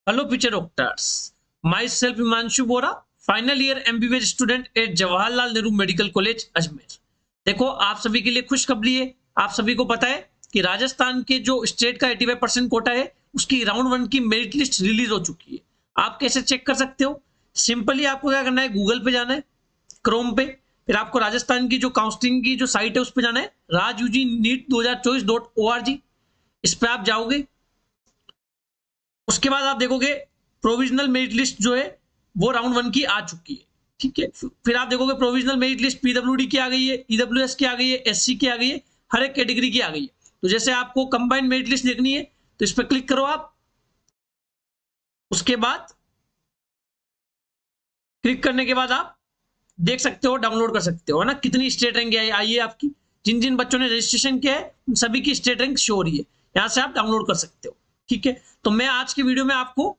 Hello, future doctors. Myself Himanshu Bora, final year MBBS student at Jawaharlal Nehru medical college Ajmer. देखो, आप सभी के लिए खुशखबरी है। आप सभी को पता है कि राजस्थान के जो स्टेट का 85% कोटा है, उसकी राउंड 1 की मेरिट लिस्ट रिलीज हो चुकी है। आप कैसे चेक कर सकते हो? सिंपली आपको क्या करना है, गूगल पे जाना है, क्रोम पे, फिर आपको राजस्थान की जो काउंसलिंग की जो साइट है उस पर जाना है, rajugneet2024.org। इस पे आप जाओगे, उसके बाद आप देखोगे प्रोविजनल मेरिट लिस्ट जो है वो राउंड 1 की आ चुकी है। ठीक है, फिर आप देखोगे प्रोविजनल मेरिट लिस्ट पीडब्ल्यूडी की आ गई है, ईडब्ल्यूएस की आ गई है, एससी की आ गई है, हर एक कैटेगरी की आ गई है। तो जैसे आपको कंबाइंड मेरिट लिस्ट देखनी है तो इस पर क्लिक करो आप। उसके बाद क्लिक करने के बाद आप देख सकते हो, डाउनलोड कर सकते हो, है ना, कितनी स्टेट रैंक आई है आपकी। जिन जिन बच्चों ने रजिस्ट्रेशन किया है उन सभी की स्टेट रैंक शो हो रही है, यहां से आप डाउनलोड कर सकते हो। ठीक है, तो मैं आज की वीडियो में आपको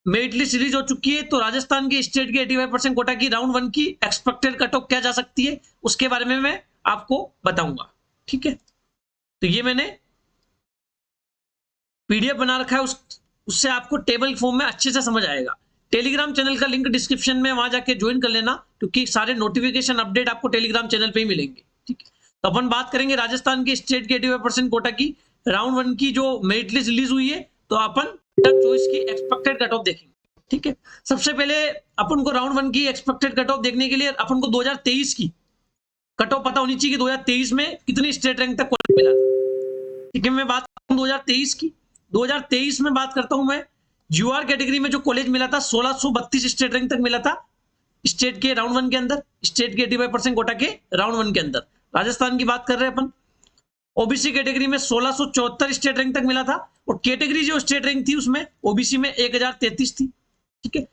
मेरिट लिस्ट रिलीज हो चुकी है, तो राजस्थान के स्टेट के 85% कोटा की राउंड 1 की एक्सपेक्टेड कट ऑफ क्या जा सकती है उसके बारे में मैं आपको बताऊंगा। ठीक है, तो ये मैंने पीडीएफ बना रखा है, उससे आपको टेबल फॉर्म में अच्छे से समझ आएगा। टेलीग्राम चैनल का लिंक डिस्क्रिप्शन में, वहां जाके ज्वाइन कर लेना, क्योंकि सारे नोटिफिकेशन अपडेट आपको टेलीग्राम चैनल पे ही मिलेंगे। ठीक है, तो अपन बात करेंगे राजस्थान के स्टेट के 85% कोटा की राउंड 1 की जो मेरिट लिस्ट रिलीज हुई है, तो अपन चॉइस की एक्सपेक्टेड कट ऑफ देखेंगे। ठीक है, सबसे पहले अपन को राउंड 1 की एक्सपेक्टेड कट ऑफ देखने के लिए अपन को 2023 की कट ऑफ पता होनी चाहिए कि 2023 में कितनी स्टेट रैंक तक कॉलेज मिला था। ठीक है, मैं बात करता हूं 2023 की। 2023 में बात करता हूं मैं, यूआर कैटेगरी में जो कॉलेज मिला था 1632 स्टेट रैंक तक मिला था स्टेट के राउंड 1 के अंदर, स्टेट के 85% कोटा के राउंड 1 के अंदर। राजस्थान की बात कर रहे हैं अपन। ओबीसी कैटेगरी में 1674 स्टेट रैंक तक मिला था, और कैटेगरी जो स्टेट रैंक थी उसमें ओबीसी में 1033 थी। ठीक है,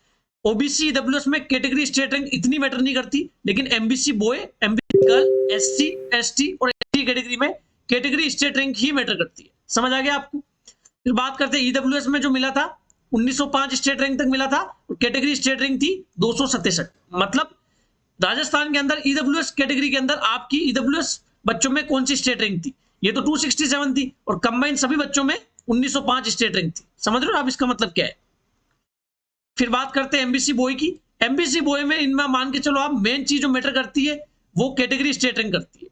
ओबीसी ईडब्ल्यूएस में कैटेगरी स्टेट रैंक इतनी मैटर नहीं करती, लेकिन MBC boy, MBC girl, SC, ST और एसटी कैटेगरी में कैटेगरी स्टेट रैंक ही मैटर करती है। समझ आ गया आपको? फिर बात करते हैं ईडब्ल्यूएस में जो मिला था 1905 स्टेट रैंक तक मिला था, और कैटेगरी स्टेट रैंक थी 267। मतलब राजस्थान के अंदर ईडब्ल्यूएस कैटेगरी के अंदर आपकी ईडब्ल्यूएस बच्चों में कौन सी स्टेट रैंक थी? ये तो 267 थी, और कंबाइंड सभी बच्चों में 1905 स्टेट रैंक थी। समझ रहे हो आप इसका मतलब क्या है? फिर बात करते हैं एमबीसी बॉय की। एमबीसी बॉय में इनमें मान के चलो आप, मेन चीज जो मैटर करती है वो कैटेगरी स्टेट रैंक करती है।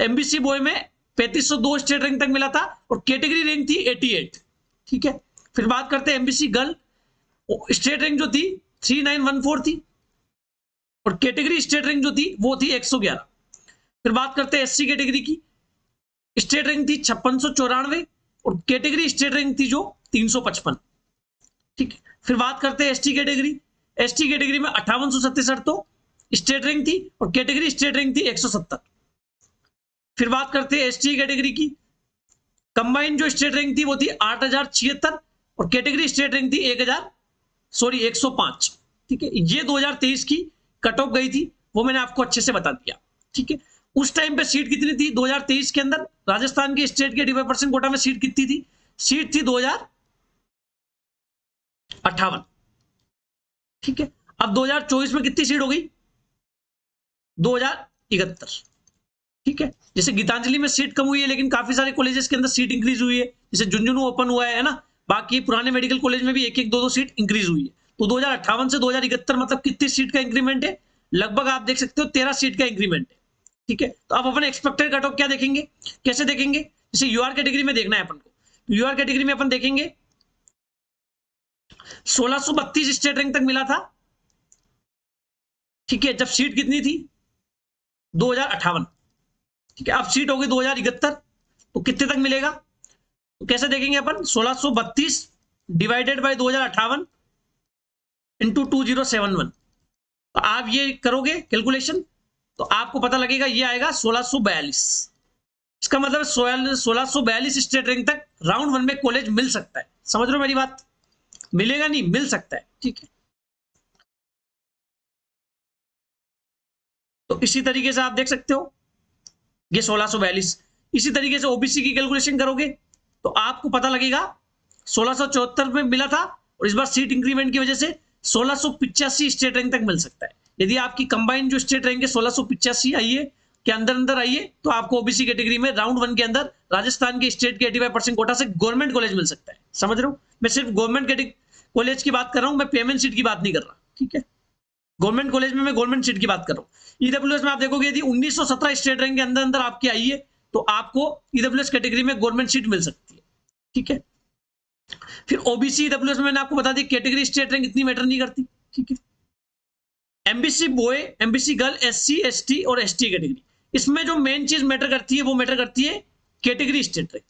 एमबीसी बॉय में 3502 स्टेट रैंक तक मिला था, और कैटेगरी रैंक थी 88। ठीक है, फिर बात करते हैं एमबीसी गर्ल, स्टेट रैंक जो थी 3914 थी, और कैटेगरी स्टेट रैंक जो थी वो थी 111। फिर बात करते हैं एससी कैटेगरी की, स्टेट रैंक थी 5694, और कैटेगरी स्टेट रैंक थी जो 355। ठीक है, फिर बात करते हैं एसटी कैटेगरी। एसटी कैटेगरी में 5867 तो स्टेट रैंक थी, और कैटेगरी स्टेट रैंक थी 170। फिर बात करते हैं एसटी कैटेगरी की, कंबाइंड जो स्टेट रैंक थी वो थी 8076, और कैटेगरी स्टेट रैंक थी 105। ठीक है, ये 2023 की कट ऑफ गई थी, वो मैंने आपको अच्छे से बता दिया। ठीक है, उस टाइम पे सीट कितनी थी 2023 के अंदर? राजस्थान के स्टेट के 85% कोटा में सीट कितनी थी? सीट थी 2058। ठीक है, अब 2024 में कितनी सीट हो गई? 2071। ठीक है, जैसे गीतांजलि में सीट कम हुई है, लेकिन काफी सारे कॉलेजेस के अंदर सीट इंक्रीज हुई है। जैसे झुंझुनू ओपन हुआ है ना, बाकी पुराने मेडिकल कॉलेज में भी एक एक दो सीट इंक्रीज हुई है। तो 2058 से 2071 मतलब कितनी सीट का इंक्रीमेंट है? लगभग आप देख सकते हो 13 सीट का इंक्रीमेंट है। ठीक है, तो आप अपने एक्सपेक्टेड कट ऑफ क्या देखेंगे, कैसे देखेंगे? जैसे यूआर कैटेगरी में देखना है अपन को, यूआर कैटेगरी में अपन देखेंगे 1632 स्टेट रैंक तक मिला था। ठीक है, जब सीट कितनी थी? 2058। ठीक है, अब सीट हो गई 2071, तो कितने तक मिलेगा? तो कैसे देखेंगे अपन? 1632 डिवाइडेड बाय 2058 इंटू 2071। तो आप ये करोगे कैलकुलेशन, तो आपको पता लगेगा ये आएगा 1642। इसका मतलब 1642 स्टेट रैंक तक राउंड 1 में कॉलेज मिल सकता है। समझ रहे हो मेरी बात? मिलेगा नहीं, मिल सकता है। ठीक है, तो इसी तरीके से आप देख सकते हो ये 1642। इसी तरीके से ओबीसी की कैलकुलेशन करोगे तो आपको पता लगेगा 1674 में मिला था, और इस बार सीट इंक्रीमेंट की वजह से 1685 स्टेट रैंक तक मिल सकता है। यदि आपकी कंबाइंड जो स्टेट रैंक है 1685 आई है के अंदर आई है, तो आपको ओबीसी कैटेगरी में राउंड 1 के अंदर राजस्थान के स्टेट के 85% कोटा से गवर्नमेंट कॉलेज मिल सकता है। समझ रहे हो? मैं सिर्फ गवर्नमेंट कॉलेज की बात कर रहा हूं, मैं पेमेंट सीट की बात नहीं कर रहा, ठीक है। गवर्नमेंट कॉलेज में मैं गवर्नमेंट सीट की बात कर रहा हूँ। ईडब्ल्यूएस में आप देखोगे यदि 1917 स्टेट रैंक के अंदर अंदर आपकी आई है तो आपको ईडब्ल्यूएस कैटेगरी में गवर्नमेंट सीट मिल सकती है, ठीक है। फिर ओबीसी ईडब्ल्यूएस में मैंने आपको बता दी कैटेगरी स्टेट रैंक इतनी मैटर नहीं करती, ठीक है। MBC boy, MBC girl, SC, ST और एसटी कैटेगरी, इसमें जो मेन चीज मैटर करती है वो मैटर करती है category state rank.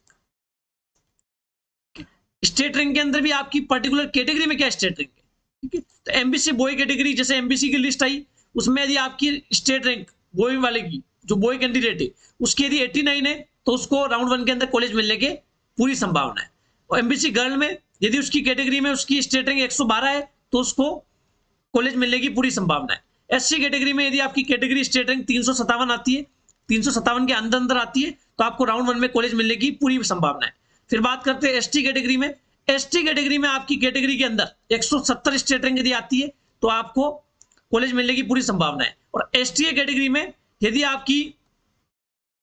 State rank के अंदर भी आपकी पर्टिकुलर कैटेगरी में क्या स्टेट रैंक है, ठीक है। तो एमबीसी बॉय कैटेगरी, जैसे एमबीसी की लिस्ट आई, उसमें यदि आपकी स्टेट रैंक बॉय वाले की, जो बॉय कैंडिडेट है उसकी यदि 89 है तो उसको राउंड 1 के अंदर कॉलेज मिलने के पूरी संभावना है। और एमबीसी गर्ल में यदि उसकी कैटेगरी में उसकी स्टेट रैंक 112 है तो उसको कॉलेज मिलने की पूरी संभावना है। एससी कैटेगरी में यदि आपकी कैटेगरी स्टेट रैंक 357 आती है, 357 के अंदर अंदर आती है तो आपको राउंड 1 में कॉलेज मिलने की पूरी संभावना है। फिर बात करते हैं एसटी कैटेगरी में। एसटी कैटेगरी में आपकी कैटेगरी के अंदर 170 स्टेट रैंक यदि आती है तो आपको कॉलेज मिलने की पूरी संभावना है। और एसटीए कैटेगरी में यदि आपकी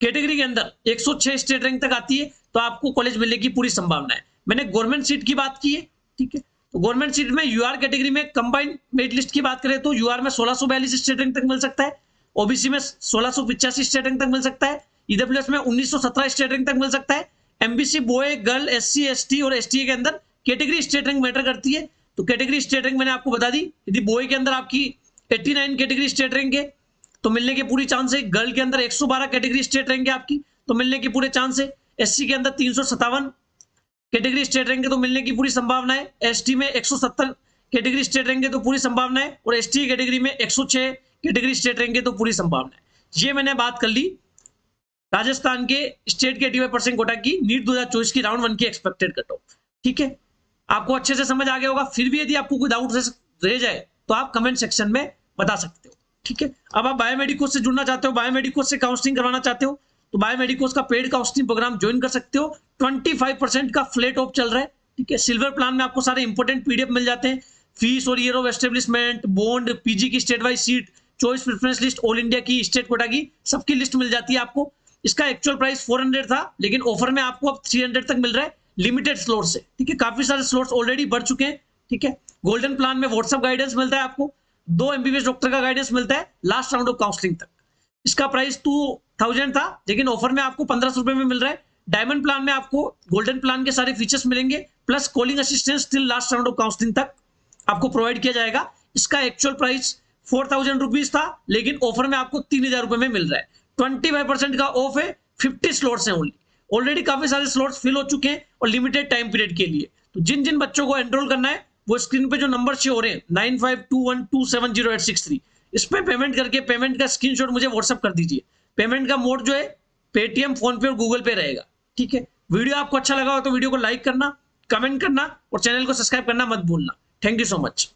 कैटेगरी के अंदर 106 स्टेट रैंक तक आती है तो आपको कॉलेज मिलने की पूरी संभावना है। मैंने गवर्नमेंट सीट की बात की है, ठीक है। तो गवर्नमेंट सीट में यूआर कैटेगरी में कंबाइंड मेरिट लिस्ट की बात करें तो यूआर में 1642 स्टेट रैंक तक मिल सकता है, ओबीसी में 1685 स्टेट रैंक तक मिल सकता है, ईडब्ल्यूएस में 1917 स्टेट रैंक तक मिल सकता है। MBC boy, girl, SC, ST और एसटीए के अंदर कैटेगरी स्टेट रैंक मैटर करती है। तो कैटेगरी स्टेट रैंक मैंने आपको बता दी, यदि बॉय के अंदर आपकी 89 कैटेगरी स्टेट रैंक है तो मिलने के पूरी चांस है। गर्ल के अंदर 112 कैटेगरी स्टेट रैंक है आपकी तो मिलने के पूरे चांस है। एससी के अंदर 357 कैटेगरी स्टेट रैंक है तो मिलने की पूरी संभावना है। एसटी में 170 कैटेगरी स्टेट रैंक है तो पूरी संभावना है। और एसटी कैटेगरी में 106 कैटेगरी स्टेट रैंक है तो पूरी संभावना है। ये मैंने बात कर ली राजस्थान के स्टेट के 85% कोटा की नीट 2024 की राउंड 1 की एक्सपेक्टेड कट ऑफ, ठीक है। आपको अच्छे से समझ आ गया होगा। फिर भी यदि आपको कोई डाउट रह जाए तो आप कमेंट सेक्शन में बता सकते हो, ठीक है। अब आप बायोमेडिकोस से जुड़ना चाहते हो, बायोमेडिकोस से काउंसलिंग करवाना चाहते हो तो बायोमेडिकोस का पेड काउंसलिंग प्रोग्राम ज्वाइन कर सकते हो। 25% का फ्लैट ऑफ चल रहा है, ठीक है। सिल्वर प्लान में आपको सारे इंपॉर्टेंट पीडीएफ मिल जाते हैं, फीस और year of establishment, bond, PG की state wise seat, choice preference list, all India की, स्टेट कोटा की, सबकी लिस्ट मिल जाती है आपको। इसका एक्चुअल प्राइस 400 था लेकिन ऑफर में आपको अब 300 तक मिल रहा है लिमिटेड स्लॉट से, ठीक है। काफी सारे स्लॉट्स ऑलरेडी बढ़ चुके हैं, ठीक है। गोल्डन प्लान में व्हाट्सएप गाइडेंस मिलता है आपको, 2 एमबीबीएस डॉक्टर का गाइडेंस मिलता है लास्ट राउंड ऑफ काउंसलिंग तक। इसका प्राइस 2000 था लेकिन ऑफर में आपको 1500 रुपए में मिल रहा है। डायमंड प्लान में आपको गोल्डन प्लान के सारे फीचर्स मिलेंगे plus calling assistance till last round of counselling तक आपको प्रोवाइड किया जाएगा। इसका एक्चुअल प्राइस 4000 रुपीज था लेकिन ऑफर में आपको 3000 रुपए में मिल रहा है। 25% का ऑफ है, 50 स्लॉट्स हैं ओनली। ऑलरेडी काफी सारे स्लॉट्स फिल हो चुके हैं और लिमिटेड टाइम पीरियड के लिए। तो जिन जिन बच्चों को एनरोल करना है वो स्क्रीन पे जो नंबर शो हो रहे हैं 9521270863 इस पे पेमेंट करके पेमेंट का स्क्रीनशॉट मुझे व्हाट्सएप कर दीजिए। पेमेंट का मोड जो है पेटीएम, फोन पे और गूगल पे रहेगा, ठीक है। वीडियो आपको अच्छा लगा हो तो वीडियो को लाइक करना, कमेंट करना और चैनल को सब्सक्राइब करना मत भूलना। Thank you so much.